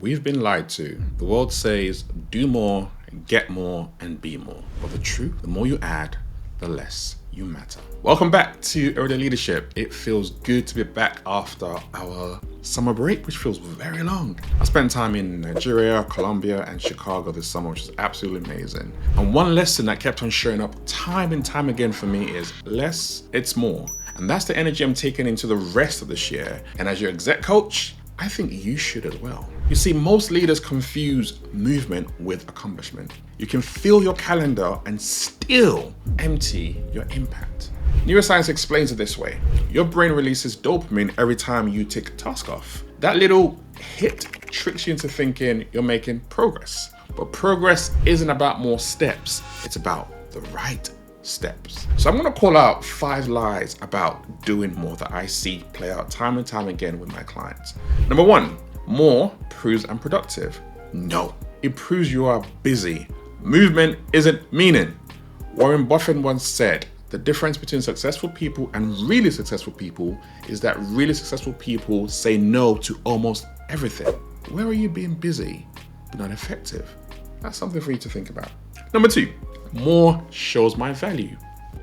We've been lied to. The world says do more, get more, and be more. But the truth, the more you add, the less you matter. Welcome back to Everyday Leadership. It feels good to be back after our summer break, which feels very long. I spent time in Nigeria, Colombia, and Chicago this summer, which is absolutely amazing. And one lesson that kept on showing up time and time again for me is less, it's more. And that's the energy I'm taking into the rest of this year. And as your exec coach, I think you should as well. You see, most leaders confuse movement with accomplishment. You can fill your calendar and still empty your impact. Neuroscience explains it this way. Your brain releases dopamine every time you tick a task off. That little hit tricks you into thinking you're making progress. But progress isn't about more steps. It's about the right steps. So I'm going to call out 5 lies about doing more that I see play out time and time again with my clients. Number 1, more proves I'm productive. No, it proves you are busy. Movement isn't meaning. Warren Buffett once said, the difference between successful people and really successful people is that really successful people say no to almost everything. Where are you being busy but not effective? That's something for you to think about. Number 2, more shows my value.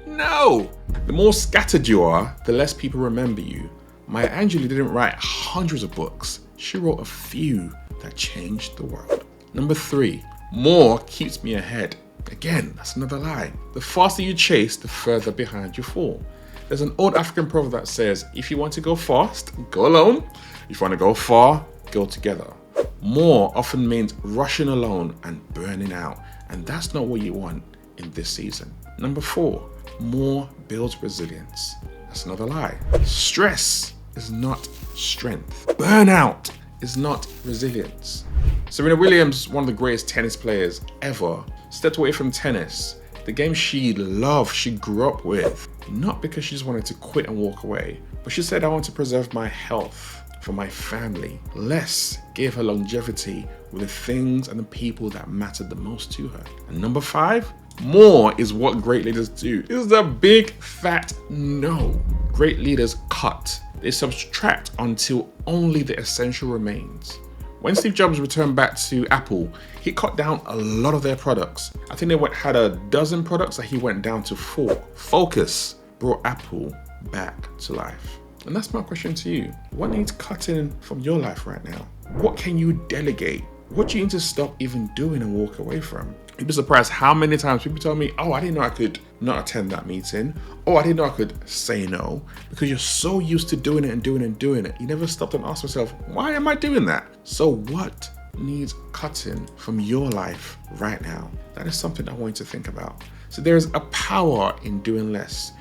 No! The more scattered you are, the less people remember you. Maya Angelou didn't write hundreds of books. She wrote a few that changed the world. Number 3, more keeps me ahead. Again, that's another lie. The faster you chase, the further behind you fall. There's an old African proverb that says, if you want to go fast, go alone. If you want to go far, go together. More often means rushing alone and burning out. And that's not what you want in this season. Number 4, more builds resilience. That's another lie. Stress is not strength. Burnout is not resilience. Serena Williams, one of the greatest tennis players ever, stepped away from tennis, the game she loved, she grew up with, not because she just wanted to quit and walk away, but she said, I want to preserve my health for my family. Less gave her longevity with the things and the people that mattered the most to her. And number 5, more is what great leaders do. This is a big fat no. Great leaders cut. They subtract until only the essential remains. When Steve Jobs returned back to Apple, he cut down a lot of their products. I think they had a dozen products that he went down to 4. Focus brought Apple back to life. And that's my question to you. What needs cutting from your life right now? What can you delegate? What do you need to stop even doing and walk away from? You'd be surprised how many times people tell me, oh, I didn't know I could not attend that meeting. Oh, I didn't know I could say no. Because you're so used to doing it and doing it and doing it. You never stopped and asked yourself, why am I doing that? So what needs cutting from your life right now? That is something I want you to think about. So there is a power in doing less.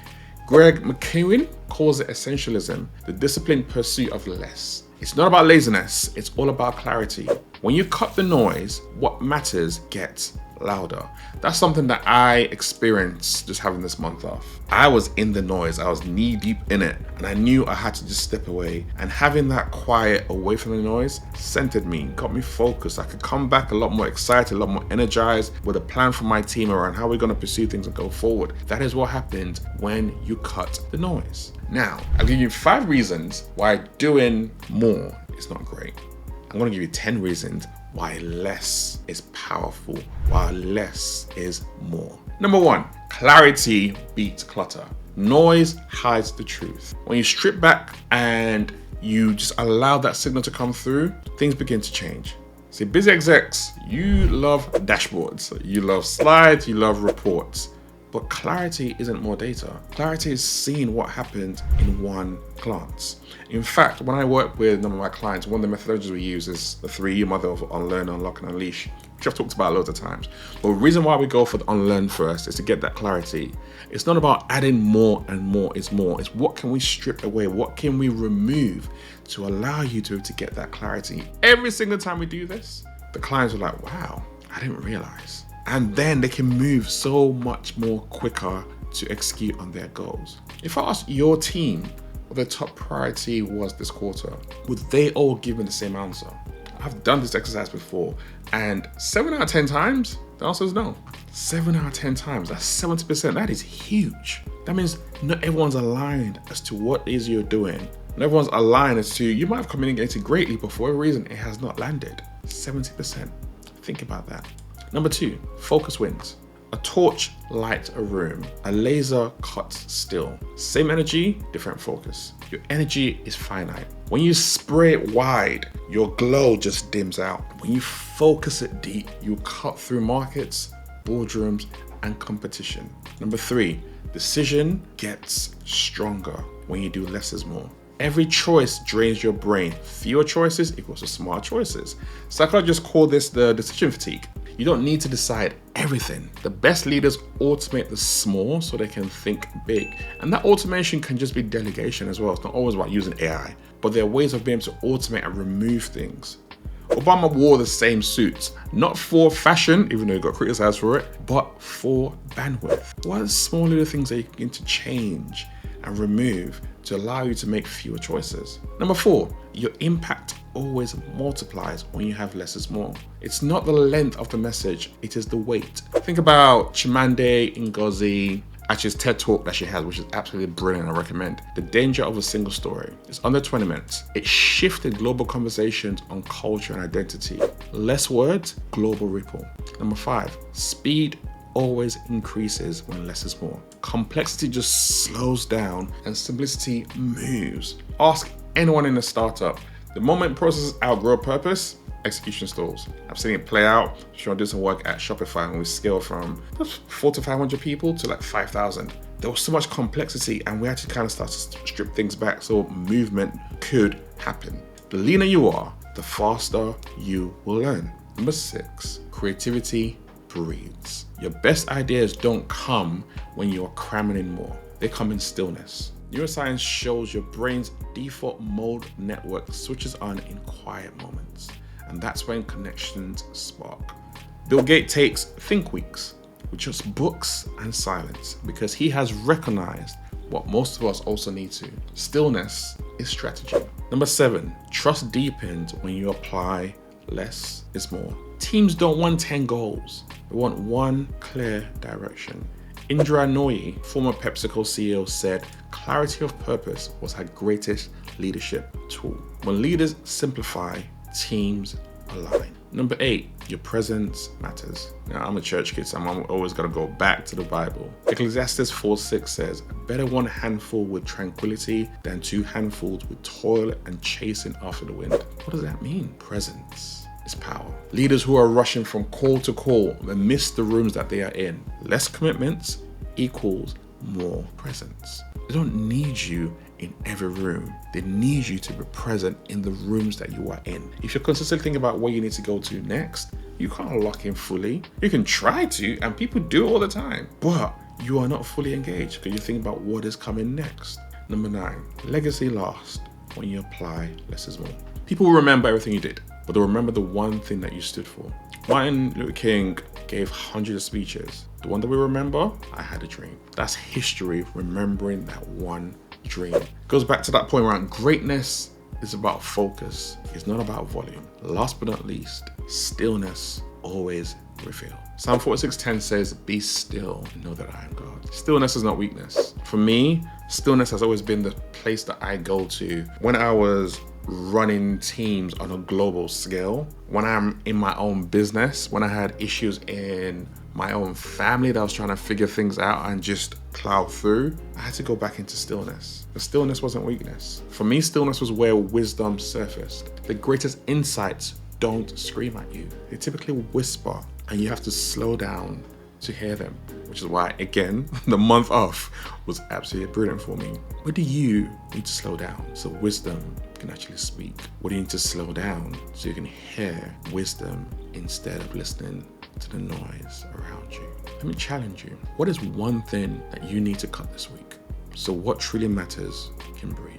Greg McKeown calls it essentialism, the disciplined pursuit of less. It's not about laziness, it's all about clarity. When you cut the noise, what matters gets louder. That's something that I experienced just having this month off. I was in the noise, I was knee deep in it, and I knew I had to just step away. And having that quiet away from the noise centered me, got me focused. I could come back a lot more excited, a lot more energized with a plan for my team around how we're going to pursue things and go forward. That is what happened when you cut the noise. Now, I'll give you 5 reasons why doing more is not great. I'm going to give you 10 reasons why less is powerful, why less is more. Number 1, clarity beats clutter. Noise hides the truth. When you strip back and you just allow that signal to come through, things begin to change. See, busy execs, you love dashboards, you love slides, you love reports. But clarity isn't more data. Clarity is seeing what happened in one glance. In fact, when I work with a number of my clients, one of the methodologies we use is the 3U model of unlearn, unlock, and unleash, which I've talked about loads of times. But the reason why we go for the unlearn first is to get that clarity. It's not about adding more and more is more. It's what can we strip away? What can we remove to allow you to get that clarity? Every single time we do this, the clients are like, wow, I didn't realize. And then they can move so much more quicker to execute on their goals. If I asked your team what their top priority was this quarter, would they all give me the same answer? I've done this exercise before, and 7 out of 10 times, the answer is no. 7 out of 10 times, that's 70%. That is huge. That means not everyone's aligned as to what it is you're doing. Not everyone's aligned as to, you might have communicated greatly, but for a reason, it has not landed. 70%. Think about that. Number 2, focus wins. A torch lights a room. A laser cuts steel. Same energy, different focus. Your energy is finite. When you spray it wide, your glow just dims out. When you focus it deep, you cut through markets, boardrooms, and competition. Number 3, decision gets stronger when you do less is more. Every choice drains your brain. Fewer choices equals to smart choices. Psychologists call this the decision fatigue. You don't need to decide everything. The best leaders automate the small so they can think big. And that automation can just be delegation as well. It's not always about using AI, but there are ways of being able to automate and remove things. Obama wore the same suits, not for fashion, even though he got criticized for it, but for bandwidth. What are the small little things that you can change and remove to allow you to make fewer choices? Number 4, your impact always multiplies when you have less is more. It's not the length of the message, it is the weight. Think about Chimamanda Ngozi Adichie's TED Talk that she has, which is absolutely brilliant. I recommend. The Danger of a Single Story. It's under 20 minutes. It shifted global conversations on culture and identity. Less words, global ripple. Number 5, speed always increases when less is more. Complexity just slows down and simplicity moves. Ask anyone in a startup. The moment processes outgrow purpose, execution stalls. I've seen it play out. Sure, I did some work at Shopify and we scaled from 400 to 500 people to like 5,000. There was so much complexity and we had to kind of start to strip things back so movement could happen. The leaner you are, the faster you will learn. Number 6, creativity breathes. Your best ideas don't come when you're cramming in more. They come in stillness. Neuroscience shows your brain's default mode network switches on in quiet moments, and that's when connections spark. Bill Gates takes think weeks with just books and silence because he has recognized what most of us also need to. Stillness is strategy. Number 7, trust deepens when you apply less is more. Teams don't want 10 goals. They want one clear direction. Indra Nooyi, former PepsiCo CEO, said clarity of purpose was her greatest leadership tool. When leaders simplify, teams align. Number 8, your presence matters. Now, I'm a church kid, so I'm always going to go back to the Bible. Ecclesiastes 4:6 says, better one handful with tranquility than 2 handfuls with toil and chasing after the wind. What does that mean? Presence is power. Leaders who are rushing from call to call and miss the rooms that they are in. Less commitments equals more presence. They don't need you in every room. They need you to be present in the rooms that you are in. If you're consistently thinking about where you need to go to next, you can't lock in fully. You can try to, and people do it all the time, but you are not fully engaged because you think about what is coming next. Number 9, legacy lasts when you apply less is more. People will remember everything you did, but they'll remember the one thing that you stood for. Martin Luther King gave hundreds of speeches. The one that we remember, I had a dream. That's history, remembering that one dream. Goes back to that point where greatness is about focus. It's not about volume. Last but not least, stillness always reveals. Psalm 46:10 says, be still and know that I am God. Stillness is not weakness. For me, stillness has always been the place that I go to when I was running teams on a global scale, when I'm in my own business, when I had issues in my own family that I was trying to figure things out and just plow through, I had to go back into stillness. The stillness wasn't weakness. For me, stillness was where wisdom surfaced. The greatest insights don't scream at you. They typically whisper, and you have to slow down to hear them, which is why, again, the month off was absolutely brilliant for me. Where do you need to slow down so wisdom can actually speak? What do you need to slow down so you can hear wisdom instead of listening to the noise around you? Let me challenge you. What is one thing that you need to cut this week so what truly matters can breathe?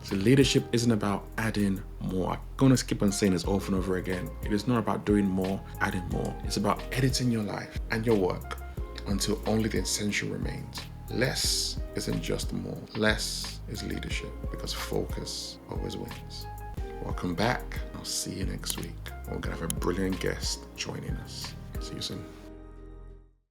So leadership isn't about adding more. I'm going to keep on saying this over and over again. It is not about doing more, adding more. It's about editing your life and your work until only the essential remains. Less isn't just more. Less is leadership because focus always wins. Welcome back. I'll see you next week. We're going to have a brilliant guest joining us. See you soon.